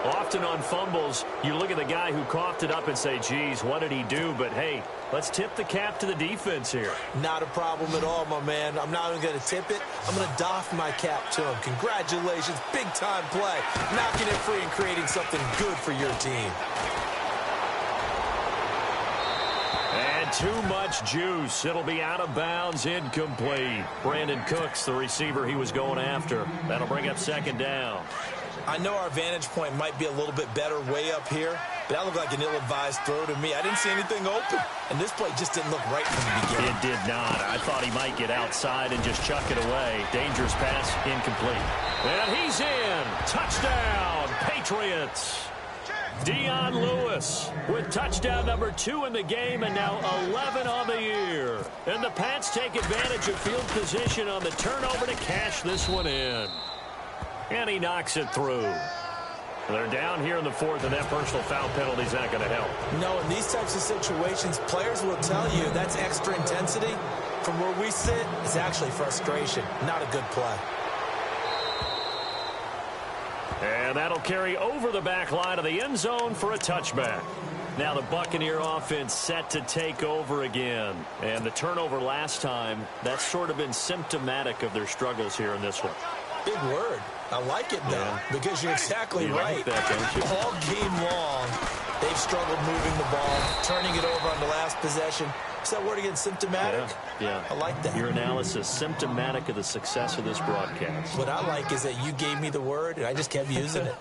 [SPEAKER 2] Often on fumbles, you look at the guy who coughed it up and say, geez, what did he do? But, hey, let's tip the cap to the defense here.
[SPEAKER 3] Not a problem at all, my man. I'm not even going to tip it. I'm going to doff my cap to him. Congratulations. Big-time play. Knocking it free and creating something good for your team.
[SPEAKER 2] And too much juice. It'll be out of bounds, incomplete. Brandon Cooks, the receiver he was going after. That'll bring up 2nd down.
[SPEAKER 3] I know our vantage point might be a little bit better way up here, but that looked like an ill-advised throw to me. I didn't see anything open, and this play just didn't look right from the beginning.
[SPEAKER 2] It did not. I thought he might get outside and just chuck it away. Dangerous pass, incomplete. And he's in. Touchdown, Patriots. Dion Lewis with touchdown number 2 in the game, and now 11 on the year. And the Pats take advantage of field position on the turnover to cash this one in. And he knocks it through. They're down here in the 4th, and that personal foul penalty is not going to help.
[SPEAKER 3] No, in these types of situations, players will tell you that's extra intensity. From where we sit, it's actually frustration. Not a good play.
[SPEAKER 2] And that'll carry over the back line of the end zone for a touchback. Now the Buccaneer offense set to take over again. And the turnover last time, that's sort of been symptomatic of their struggles here in this one.
[SPEAKER 3] Big word. I like it, though, because you're exactly right.
[SPEAKER 2] Like that, don't you?
[SPEAKER 3] All game long, they've struggled moving the ball, turning it over on the last possession. Is that word again, symptomatic?
[SPEAKER 2] Yeah.
[SPEAKER 3] I like that.
[SPEAKER 2] Your analysis, symptomatic of the success of this broadcast.
[SPEAKER 3] What I like is that you gave me the word, and I just kept using it.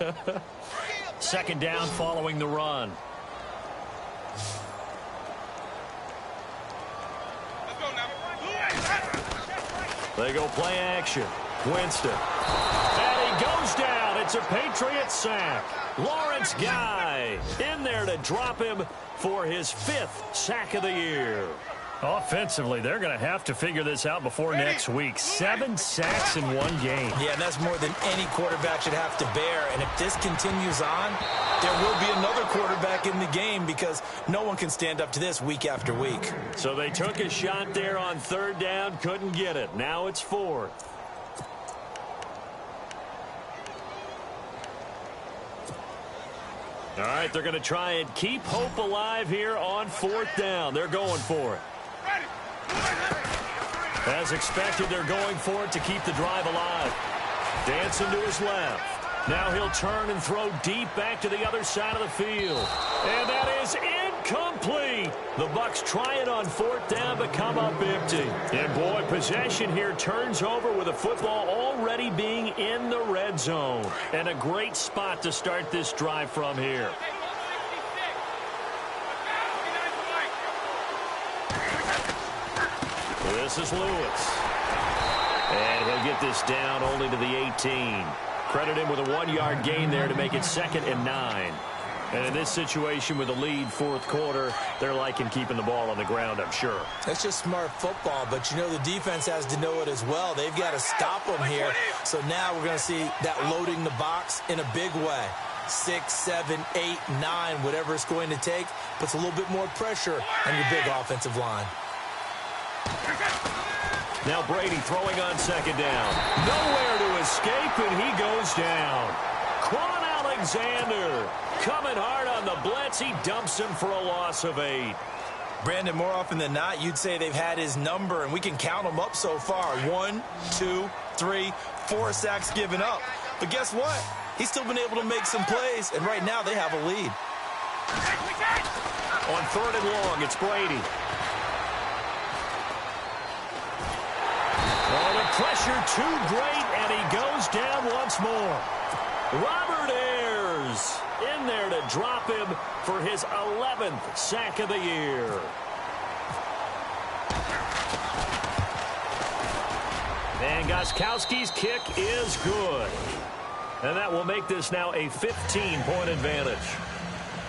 [SPEAKER 2] 2nd down following the run.
[SPEAKER 4] Let's go now.
[SPEAKER 2] They go play action. Winston. And he goes down. It's a Patriot sack. Lawrence Guy in there to drop him for his 5th sack of the year. Offensively, they're going to have to figure this out before next week. 7 sacks in one game.
[SPEAKER 3] Yeah, and that's more than any quarterback should have to bear. And if this continues on, there will be another quarterback in the game because no one can stand up to this week after week.
[SPEAKER 2] So they took a shot there on 3rd down, couldn't get it. Now it's 4th. All right, they're going to try and keep hope alive here on 4th down. They're going for it. As expected, they're going for it to keep the drive alive. Dancing to his left. Now he'll turn and throw deep back to the other side of the field. And that is incomplete. The Bucs try it on 4th down but come up empty. And boy, possession here turns over with the football already being in the red zone. And a great spot to start this drive from here. This is Lewis. And he'll get this down only to the 18. Credit him with a 1-yard gain there to make it 2nd and 9. And in this situation with a lead 4th quarter, they're liking keeping the ball on the ground, I'm sure.
[SPEAKER 3] That's just smart football, but you know the defense has to know it as well. They've got to stop them here. So now we're going to see that loading the box in a big way. 6, 7, 8, 9, whatever it's going to take, puts a little bit more pressure on your big offensive line.
[SPEAKER 2] Now Brady throwing on 2nd down. Nowhere to escape, and he goes down. Quan Alexander coming hard on the blitz. He dumps him for a loss of 8.
[SPEAKER 1] Brandon, more often than not, you'd say they've had his number, and we can count them up so far. 1, 2, 3, 4 sacks given up. But guess what? He's still been able to make some plays, and right now they have a lead.
[SPEAKER 2] On 3rd and long, it's Brady. Oh, the pressure too great, and he goes down once more. Robert Ayers in there to drop him for his 11th sack of the year. And Gostkowski's kick is good. And that will make this now a 15-point advantage.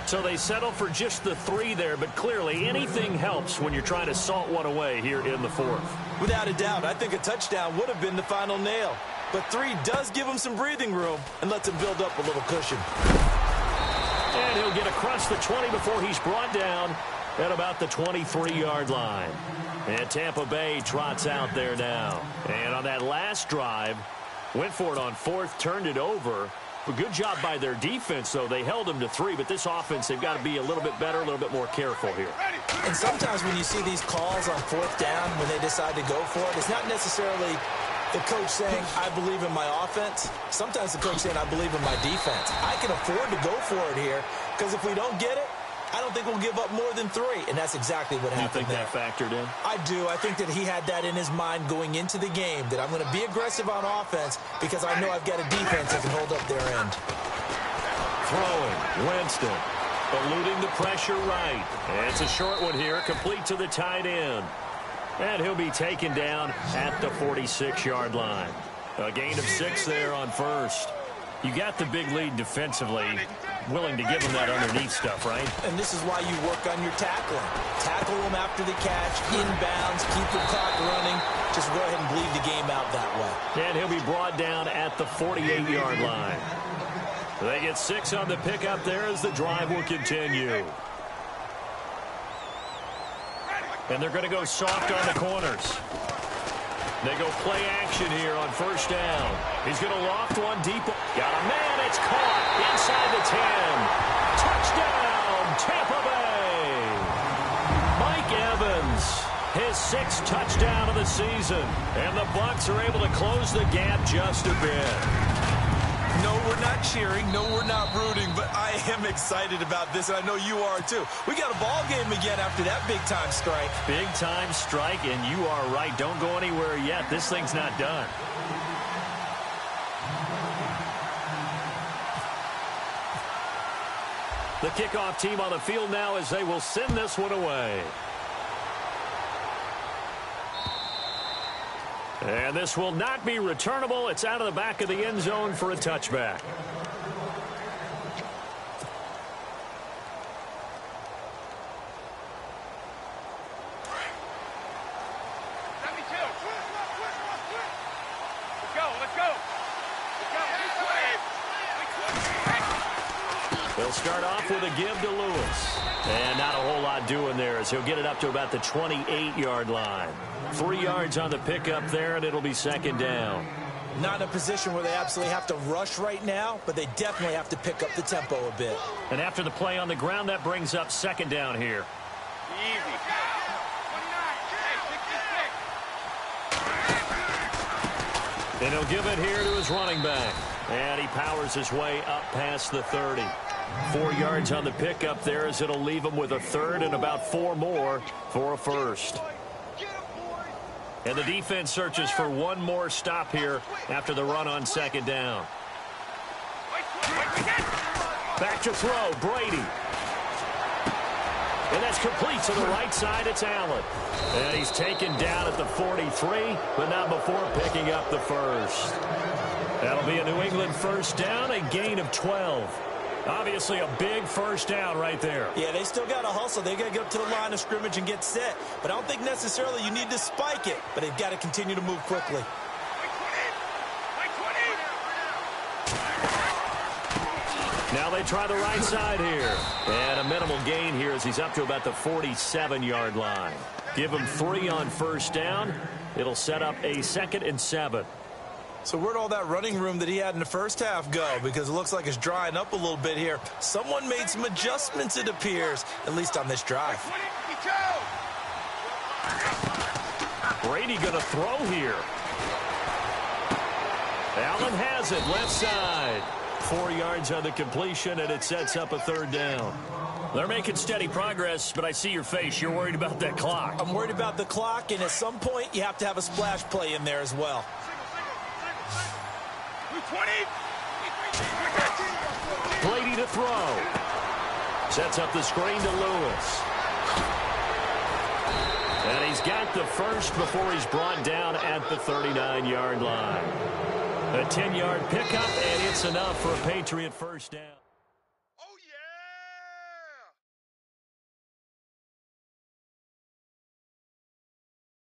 [SPEAKER 2] So they settle for just the 3 there, but clearly anything helps when you're trying to salt one away here in the 4th.
[SPEAKER 3] Without a doubt, I think a touchdown would have been the final nail. But 3 does give him some breathing room and lets him build up a little cushion.
[SPEAKER 2] And he'll get across the 20 before he's brought down at about the 23-yard line. And Tampa Bay trots out there now. And on that last drive, went for it on 4th, turned it over. A good job by their defense, though. They held them to 3, but this offense, they've got to be a little bit better, a little bit more careful here.
[SPEAKER 3] And sometimes when you see these calls on 4th down, when they decide to go for it, it's not necessarily the coach saying, I believe in my offense. Sometimes the coach saying, I believe in my defense. I can afford to go for it here, because if we don't get it, I don't think we'll give up more than 3, and that's exactly what happened there.
[SPEAKER 2] You think that factored in?
[SPEAKER 3] I do. I think that he had that in his mind going into the game, that I'm going to be aggressive on offense because I know I've got a defense that can hold up their end.
[SPEAKER 2] Throwing, Winston, eluding the pressure right. And it's a short one here, complete to the tight end. And he'll be taken down at the 46-yard line. A gain of 6 there on 1st. You got the big lead defensively, willing to give them that underneath stuff, right?
[SPEAKER 3] And this is why you work on your tackling. Tackle them after the catch, inbounds, keep the clock running. Just go ahead and bleed the game out that way.
[SPEAKER 2] And he'll be brought down at the 48-yard line. They get 6 on the pickup there as the drive will continue. And they're going to go soft on the corners. They go play action here on 1st down. He's going to loft one deep. Got a man. It's caught inside the 10. Touchdown, Tampa Bay. Mike Evans, his 6th touchdown of the season. And the Bucs are able to close the gap just a bit.
[SPEAKER 1] No, we're not cheering. No, we're not rooting, but I am excited about this, and I know you are too. We got a ball game again after that big-time strike.
[SPEAKER 2] Big-time strike, and you are right. Don't go anywhere yet. This thing's not done. The kickoff team on the field now as they will send this one away. And this will not be returnable. It's out of the back of the end zone for a touchback. They'll start off with a give to Lewis. And not a whole lot doing there as he'll get it up to about the 28-yard line. 3 yards on the pickup there, and it'll be 2nd down.
[SPEAKER 3] Not in a position where they absolutely have to rush right now, but they definitely have to pick up the tempo a bit.
[SPEAKER 2] And after the play on the ground, that brings up 2nd down here.
[SPEAKER 4] Easy.
[SPEAKER 2] And he'll give it here to his running back. And he powers his way up past the 30. 4 yards on the pickup there as it'll leave him with a third and about 4 more for a first. And the defense searches for one more stop here after the run on second down. Back to throw, Brady. And that's complete to the right side. It's Allen. And he's taken down at the 43, but not before picking up the first. That'll be a New England first down, a gain of 12. Obviously a big first down right there.
[SPEAKER 3] Yeah, they still got to hustle. They got to get up to the line of scrimmage and get set. But I don't think necessarily you need to spike it. But they've got to continue to move quickly.
[SPEAKER 2] Now they try the right side here. And a minimal gain here as he's up to about the 47-yard line. Give him 3 on first down. It'll set up a 2nd and 7.
[SPEAKER 1] So where'd all that running room that he had in the first half go? Because it looks like it's drying up a little bit here. Someone made some adjustments, it appears, at least on this drive.
[SPEAKER 2] Brady going to throw here. Allen has it, left side. 4 yards on the completion, and it sets up a 3rd down. They're making steady progress, but I see your face. You're worried about that clock.
[SPEAKER 3] I'm worried about the clock, and at some point, you have to have a splash play in there as well.
[SPEAKER 2] Brady to throw. Sets up the screen to Lewis. And he's got the first before he's brought down at the 39-yard line. A 10-yard pickup, and it's enough for a Patriot first down.